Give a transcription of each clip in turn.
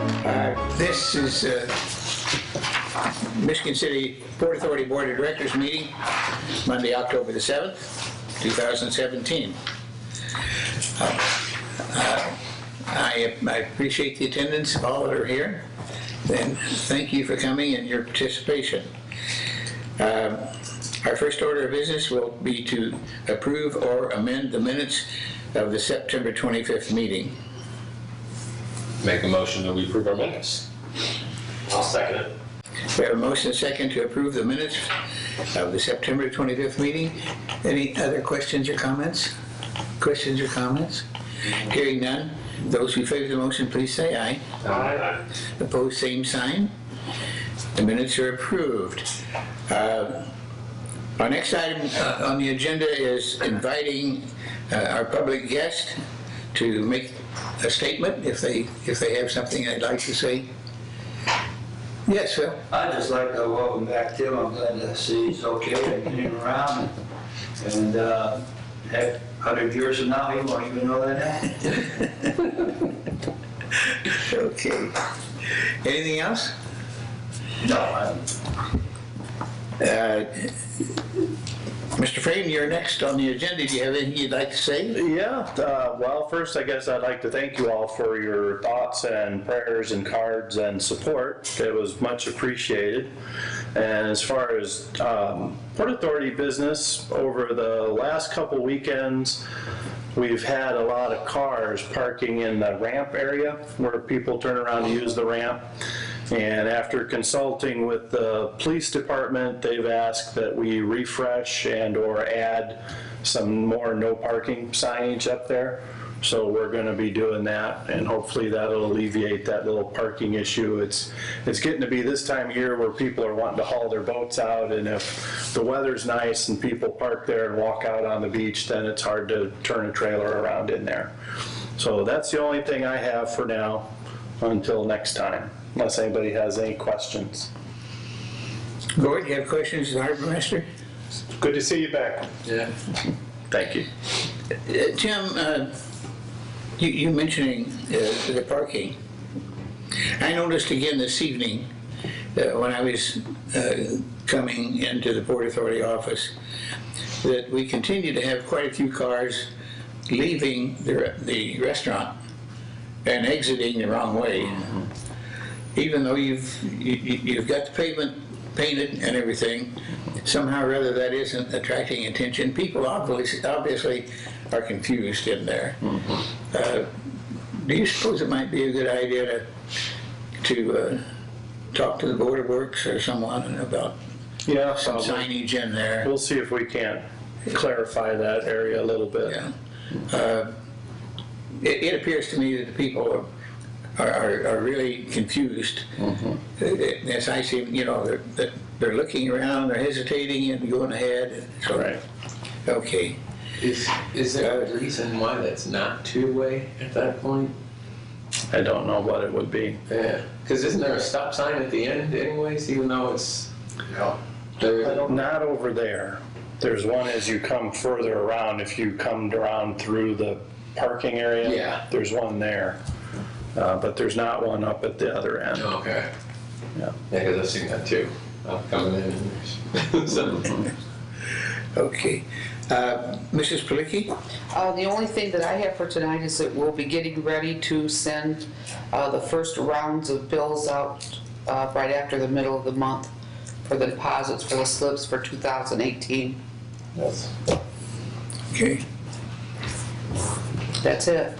This is Michigan City Port Authority Board of Directors meeting, Monday, October the 7th, 2017. I appreciate the attendance of all that are here, and thank you for coming and your participation. Our first order of business will be to approve or amend the minutes of the September 25th meeting. Make a motion that we approve our minutes. I'll second it. We have a motion and a second to approve the minutes of the September 25th meeting. Any other questions or comments? Questions or comments? Hearing none. Those who favor the motion, please say aye. Aye. Opposed, same sign. The minutes are approved. Our next item on the agenda is inviting our public guest to make a statement if they have something they'd like to say. Yes, Phil. I'd just like to welcome back Tim. I'm glad to see he's okay and getting around. And heck, 100 years from now, he won't even know that now. Okay. Anything else? No, Mr. Frame, you're next on the agenda. Do you have anything you'd like to say? Yeah, well, first, I guess I'd like to thank you all for your thoughts and prayers and cards and support. It was much appreciated. And as far as Port Authority business, over the last couple weekends, we've had a lot of cars parking in the ramp area where people turn around to use the ramp. And after consulting with the police department, they've asked that we refresh and or add some more no parking signage up there. So we're going to be doing that, and hopefully that'll alleviate that little parking issue. It's getting to be this time of year where people are wanting to haul their boats out, and if the weather's nice and people park there and walk out on the beach, then it's hard to turn a trailer around in there. So that's the only thing I have for now until next time, unless anybody has any questions. Gord, you have questions, the Harbor Master? Good to see you back. Yeah. Thank you. Tim, you mentioning the parking. I noticed again this evening when I was coming into the Port Authority office that we continue to have quite a few cars leaving the restaurant and exiting the wrong way. Even though you've got the pavement painted and everything, somehow or other that isn't attracting attention. People obviously are confused in there. Do you suppose it might be a good idea to talk to the Board of Works or someone about some signage in there? We'll see if we can't clarify that area a little bit. Yeah. It appears to me that the people are really confused. As I see, they're looking around, they're hesitating and going ahead. So, Right. Okay. Is there a reason why that's not two-way at that point? I don't know what it would be. Yeah, because isn't there a stop sign at the end anyways, even though it's... No. Not over there. There's one as you come further around, if you come around through the parking area. Yeah. There's one there. But there's not one up at the other end. Okay. Yeah. Yeah, because I've seen that too. I'm coming in and there's... so, Okay. Mrs. Palicki? The only thing that I have for tonight is that we'll be getting ready to send the first rounds of bills out right after the middle of the month for the deposits for the slips for 2018. Yes. Okay. That's it.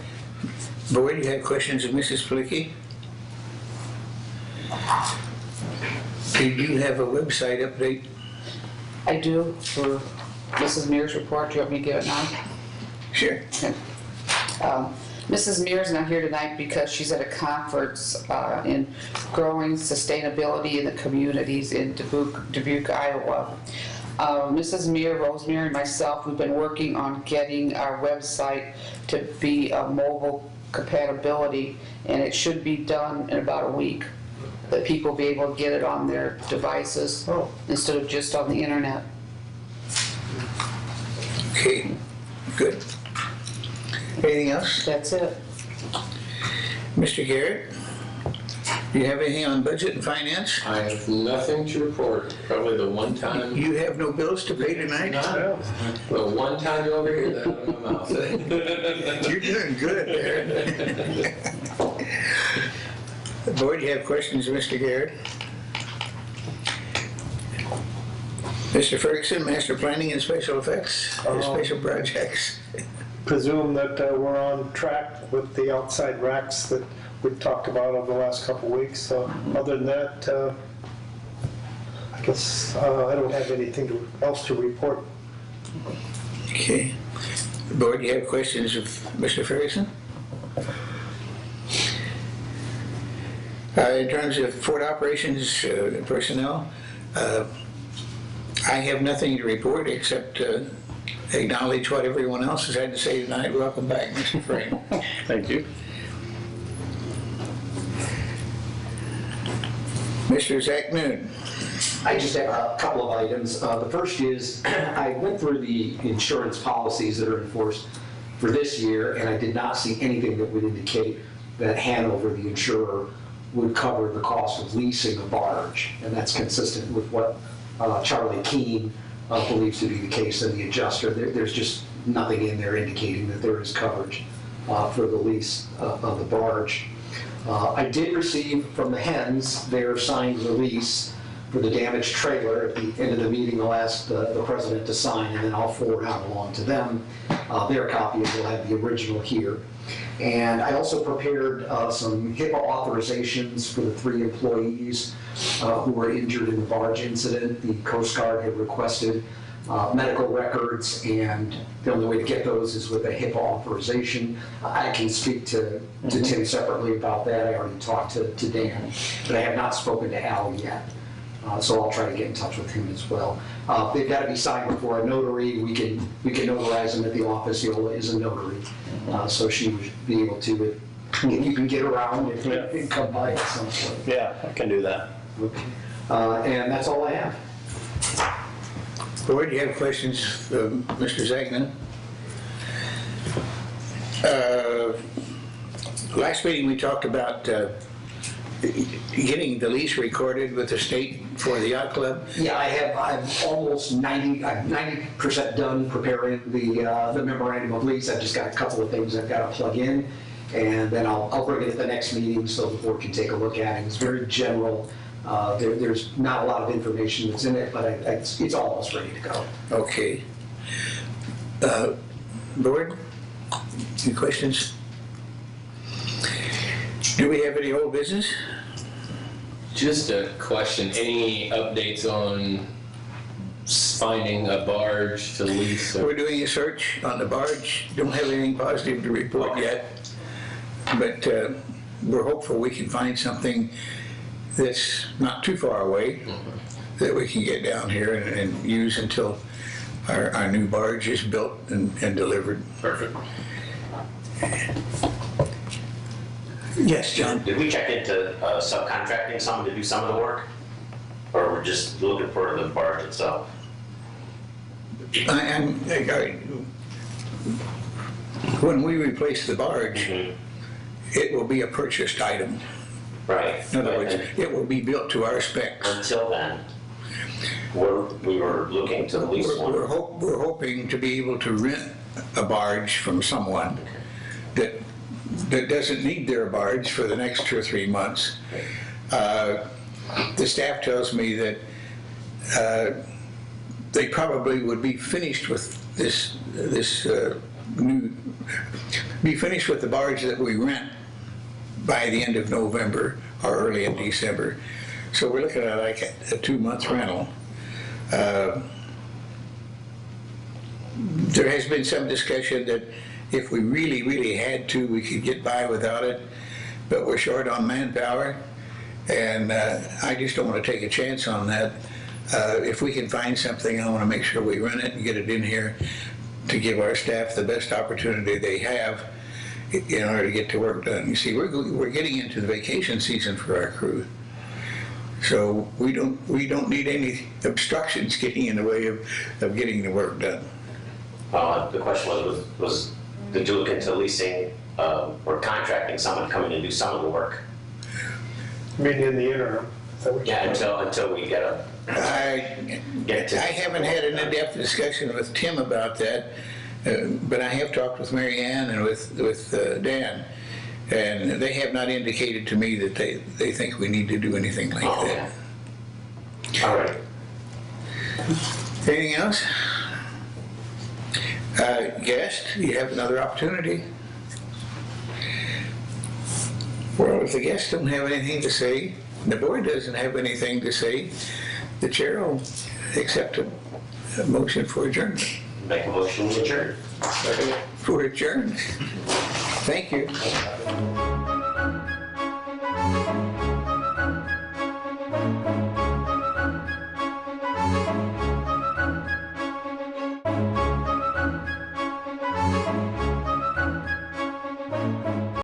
Boyd, you have questions of Mrs. Palicki? Do you have a website update? I do for Mrs. Mears' report. Do you want me to give it now? Sure. Okay. Mrs. Mears is not here tonight because she's at a conference in growing sustainability in the communities in Dubuque, Iowa. Mrs. Meir, Rosemary, and myself, we've been working on getting our website to be a mobile compatibility, and it should be done in about a week, that people will be able to get it on their devices instead of just on the internet. Okay, good. Anything else? That's it. Mr. Garrett? Do you have anything on budget and finance? I have nothing to report. Probably the one time, You have no bills to pay tonight? the one time you'll ever hear that out of my mouth. You're doing good there. Board, you have questions, Mr. Garrett? Mr. Ferguson, Master Planning and Special Effects, Special Projects. Presume that we're on track with the outside racks that we've talked about over the last couple of weeks. So other than that, I guess I don't have anything else to report. Okay. Board, do you have questions of Mr. Ferguson? In terms of Fort operations personnel, I have nothing to report except acknowledge what everyone else has had to say tonight. Welcome back, Mr. Frank. Thank you. Mr. Zach Noon. I just have a couple of items. The first is, I went through the insurance policies that are enforced for this year, and I did not see anything that would indicate that Hanover, the insurer, would cover the cost of leasing a barge. And that's consistent with what Charlie Keene believes to be the case in the adjuster. There's just nothing in there indicating that there is coverage for the lease of the barge. I did receive from the Hens their signed release for the damaged trailer. At the end of the meeting, I'll ask the president to sign, and then I'll forward out along to them their copy, and we'll have the original here. And I also prepared some HIPAA authorizations for the 3 employees who were injured in the barge incident. The Coast Guard had requested medical records, and the only way to get those is with a HIPAA authorization. I can speak to Tim separately about that. I already talked to Dan, but I have not spoken to Al yet. So I'll try to get in touch with him as well. They've got to be signed before a notary. We can notarize them at the office. Yola is a notary, so she would be able to. If you can get around, if you come by at some point. Yeah, I can do that. And that's all I have. Board, do you have questions for Mr. Zagman? Last meeting, we talked about getting the lease recorded with the state for the yacht club. Yeah, I'm almost 90% done preparing the memorandum of lease. I've just got a couple of things I've got to plug in, and then I'll bring it at the next meeting so the board can take a look at it. It's very general. There's not a lot of information that's in it, but it's almost ready to go. Okay. Board, any questions? Do we have any old business? Just a question, any updates on finding a barge to lease? We're doing a search on the barge. Don't have anything positive to report yet, but we're hopeful we can find something that's not too far away that we can get down here and use until our new barge is built and delivered. Perfect. Yes, John? Did we check into subcontracting someone to do some of the work? Or we're just looking for the barge itself? When we replace the barge, it will be a purchased item. Right. In other words, it will be built to our specs. Until then, we were looking to lease one. We're hoping to be able to rent a barge from someone that doesn't need their barge for the next 2 or 3 months. The staff tells me that they probably would be finished with be finished with the barge that we rent by the end of November or early in December. So we're looking at like a 2-month rental. There has been some discussion that if we really, really had to, we could get by without it, but we're short on manpower, and I just don't want to take a chance on that. If we can find something, I want to make sure we run it and get it in here to give our staff the best opportunity they have in order to get the work done. You see, we're getting into the vacation season for our crew, so we don't need any obstructions getting in the way of getting the work done. The question was did you look into leasing or contracting someone to come in and do some of the work? Meaning in the interim. Is that what you're Yeah, saying? until we get a, I get to. haven't had an in-depth discussion with Tim about that, but I have talked with Mary Ann and with Dan, and they have not indicated to me that they think we need to do anything like Oh, that. okay. All right. Anything else? Guest, you have another opportunity. Well, if the guests don't have anything to say, the board doesn't have anything to say, the chair will accept a motion for adjournment. Make a motion to adjourn. For adjournment. Thank you.